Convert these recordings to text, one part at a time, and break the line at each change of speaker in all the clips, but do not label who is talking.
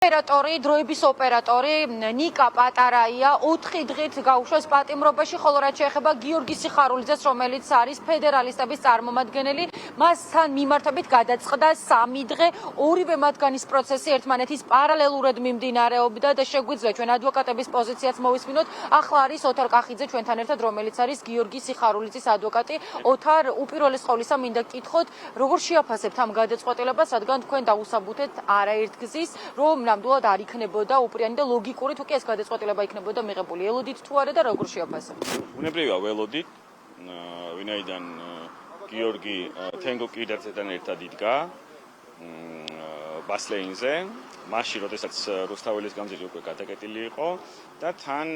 ოპერატორი, დროების ოპერატორი ნიკა პატარაია 4 დღით გაუშვეს პატიმრობაში, ხოლო რაც შეეხება გიორგი სიხარულიძეს, რომელიც არის ფედერალისტების წარმომადგენელი, მასთან მიმართებით გადაწყდა 3 დღე, ორივე მათგანის პროცესი ერთმანეთის პარალელურად მიმდინარეობდა და შეგვიძლია ჩვენ ადვოკატების პოზიციაც მოვისმინოთ. ახლა არის ოთარ კახიძე ჩვენთან ერთად, რომელიც არის გიორგი სიხარულიძის ადვოკატი. ოთარ, უპირველეს ყოვლისა მინდა გკითხოთ, როგორ შეაფასებთ ამ გადაწყვეტილებას, რადგან თქვენ დაუსაბუთეთ არაერთგზის, რომ ნამდვილად არ იქნებოდა უპირიანი და ლოგიკური თუ კი ეს გადაწყვეტილება იქნებოდა მიღებული. ელოდით თუ არა და როგორ შეაფასებთ?
უნებრივია ველოდით, ვინაიდან გიორგი თენგო კიდაცთან ერთად იდგა ბასლეინზე, მაშინ როდესაც რუსთაველის გამზირი უკვე გადაკეტილი იყო და თან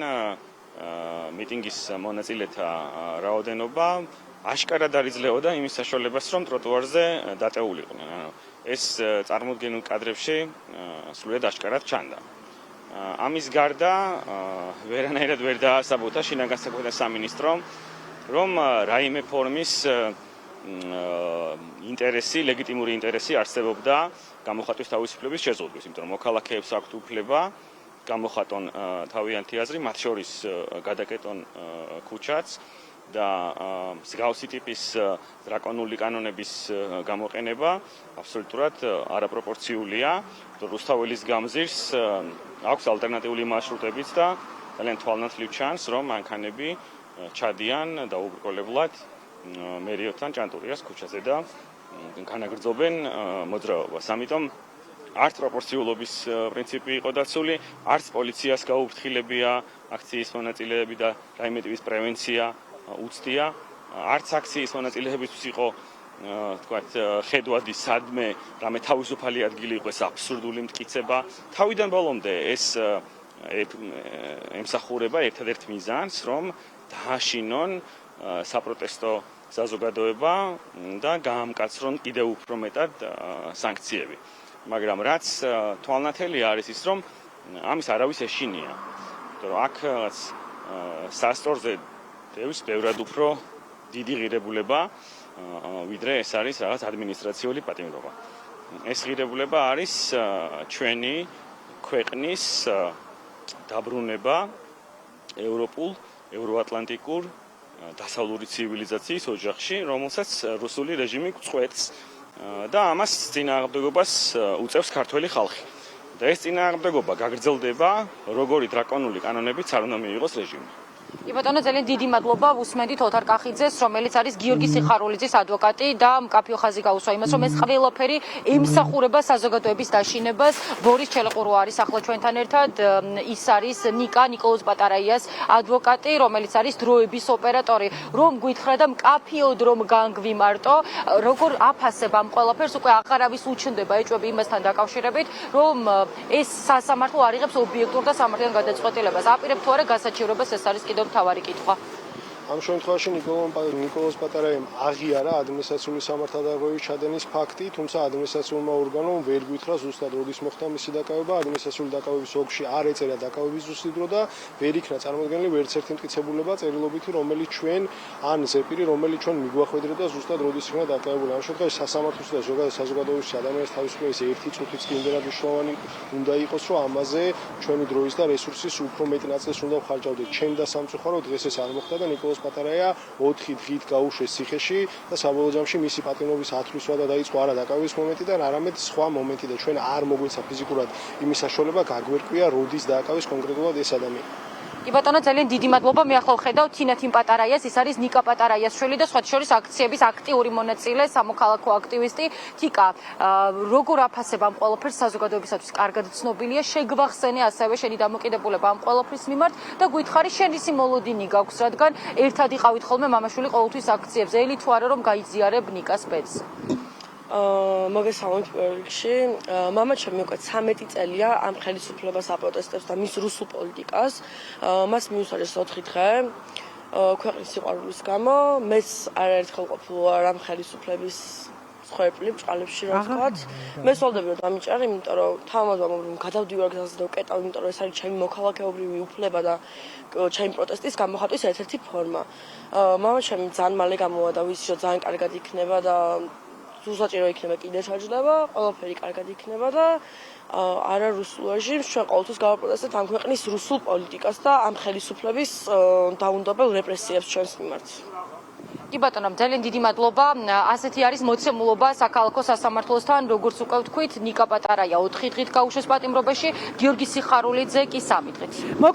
მიტინგის მონაწილეთა რაოდენობა აშკარად არ იძლეოდა იმის საშუალებას, რომ ტროტუარზე დატეულიყვნენ. ეს წარმოდგენილ კადრებში სრულიად აშკარად ჩანდა. ამის გარდა ვერანაირად ვერ დაასაბუთა შინაგან საქმეთა სამინისტრომ, რომ რაიმე ფორმის ინტერესი, ლეგიტიმური ინტერესი არსებობდა გამოხატვის თავისუფლების შეზღუდვის, იმიტომ რომ მოქალაქეებს აქვთ უფლება გამოხატონ თავიანთი აზრი, მათ შორის გადაკეტონ ქუჩაც და მსგავსი ტიპის დრაკონული კანონების გამოყენება აბსოლუტურად არაპროპორციულია. რუსთაველის გამზირს აქვს ალტერნატიული მარშრუტებიც და ძალიან თვალნათლივ ჩანს, რომ მანქანები ჩადიან დაუბრკოლებლად მერიოთან ჭანტურიას ქუჩაზე და განაგრძობენ მოძრაობას. ამიტომ არც პროპორციულობის პრინციპი იყო დაცული, არც პოლიციას გაუფრთხილებია აქციის მონაწილეები და რაიმე ტიპის პრევენცია უცდია, არც აქციის მონაწილეებისთვის იყო თქვათ ხედვადი სადმე რამე თავისუფალი ადგილი იყო, ეს აბსურდული მტკიცება. თავიდან ბოლომდე ეს ემსახურება ერთადერთ მიზანს, რომ დააშინონ საპროტესტო საზოგადოება და გაამკაცრონ კიდევ უფრო მეტად სანქციები. მაგრამ რაც თვალნათელი არის ის, რომ ამის არავის ეშინია. იმიტომ რომ აქ სასტორზე დევს ბევრად უფრო დიდი ღირებულება, ვიდრე ეს არის რაღაც ადმინისტრაციული პატიმრობა. ეს ღირებულება არის ჩვენი ქვეყნის დაბრუნება ევროპულ, ევროატლანტიკურ დასავლური ცივილიზაციის ოჯახში, რომელსაც რუსული რეჟიმი წყვეტს და ამას წინააღმდეგობას უწევს ქართველი ხალხი. და ეს წინააღმდეგობა გაგრძელდება, როგორი დრაკონული კანონებიც არ უნდა მიიღოს რეჟიმი.
ბატონო, ძალიან დიდი მადლობა. უსმენდით ოთარ კახიძეს, რომელიც არის გიორგი სიხარულიძის ადვოკატი და მკაფიო ხაზი გაუსვა იმას, რომ ეს ყველაფერი ემსახურება საზოგადოების დაშინებას. ბორის ჩელეყურო არის ახლა ჩვენთან ერთად. ის არის ნიკოლოზ პატარაიას ადვოკატი, რომელიც არის დროების ოპერატორი. რომ გითხრა და მკაფიოდ რომ განგვიმარტო, როგორ აფასებ ამ ყველაფერს, უკვე აღარავის უჩნდება ეჭვები იმასთან დაკავშირებით, რომ ეს სასამართლო არ იღებს ობიექტურ და სამართლიან გადაწყვეტილებას. აპირებ თუ არა გასაჩივრებას, ეს არის კიდევ თავარი კითხვა.
ამ შემთხვევაში ნიკოლოზ პატარაიამ აღიარა ადმინისტრაციული სამართალდაღობის ჩადენის ფაქტი, თუმცა ადმინისტრაციულმა ორგანომ ვერ გითხრა ზუსტად როდის მოხდა მისი დაკავება, ადმინისტრაციული დაკავების ოლქში არ ეწერა დაკავების ზუსტი დრო და ვერ იქნა წარმოდგენილი ვერც ერთი მტკიცებულება წერილობითი, რომელიც ჩვენ ან ზეპირი, რომელიც ჩვენ მიგვახვედრებდა ზუსტად როდის იქნა დაკავებული. ამ შემთხვევაში სასამართლოს და საზოგადოების ადამიანის თავისუფლების ერთი წუთიც კი იმდენად მნიშვნელოვანი უნდა იყოს, რომ ამაზე ჩვენი დროის და რესურსის უფრო მეტ ნაწილს უნდა ვხარჯავდეთ. ჩემ და სამწუხარო დღეს ეს არ მოხდა და ნიკოლოზ პატარაია 4 დღით გაუშვეს ციხეში და საბოლოო ჯამში მისი პატიმრობის ათვისვა და დაიწყო არა დაკავების მომენტიდან, არამედ სხვა მომენტი და ჩვენ არ მოგვეცა ფიზიკურად იმის საშუალება გაგვერკვია როდის დააკავეს კონკრეტულად ეს ადამიანი.
ბატონო, ძალიან დიდი მადლობა. მე ახლა ვხედავ თინათინ პატარაიას, ის არის ნიკა პატარაიას შვილი და სხვათა შორის აქციების აქტიური მონაწილე, სამოქალაქო აქტივისტი. თიკა, როგორ აფასებ ამ ყველაფერს საზოგადოებისათვის კარგად ცნობილია, შეგვახსენე ასევე შენი დამოკიდებულება ამ ყველაფრის მიმართ და გითხარი შენი სიმოლოდინი გაქვს, რადგან ერთად იყავით ხოლმე მამაშვილი ყოველთვის აქციებზე. ელი თუ არა რომ გაიზიარებ ნიკას ბედს.
მოგესალმებით პირველ რიგში. მამაჩემი უკვე 13 წელია ამ ხელისუფლებას აპროტესტებს და მის რუსულ პოლიტიკას. მას მიუსაჯეს 4 დღე ქვეყნის სიყვარულის გამო. მეც არაერთხელ ყოფილვარ ამ ხელისუფლების მსხვერპლი ბჭყალებში, რომ ვთქვათ. მე სვალდები რომ დამიჭარ, იმიტომ რომ თავმოძღვამ რომ გადავდივარ გზაზე და ვკეტავ, იმიტომ რომ ეს არის ჩემი მოქალაქეობრივი უფლება და ჩემი პროტესტის გამოხატვის ერთ-ერთი ფორმა. მამაჩემი ძალიან მალე გამოვიდა, ვიცი რომ ძალიან კარგად იქნება და სუსაჭირო იქნება კიდე ჩაჯდება, ყველაფერი კარგად იქნება და არა რუსულ რეჟიმს ჩვენ ყოველთვის გავაპროტესტებთ ამ ქვეყნის რუსულ პოლიტიკას და ამ ხელისუფლების დაუნდობელ რეპრესიებს ჩვენს მიმართ.
კი ბატონო, ძალიან დიდი მადლობა. ასეთი არის მოცემულობა საქალაქო სასამართლოსთან, როგორც უკვე ვთქვით, ნიკა პატარაია 4 დღით გაუშვეს პატიმრობაში, გიორგი სიხარულიძე კი 3 დღით.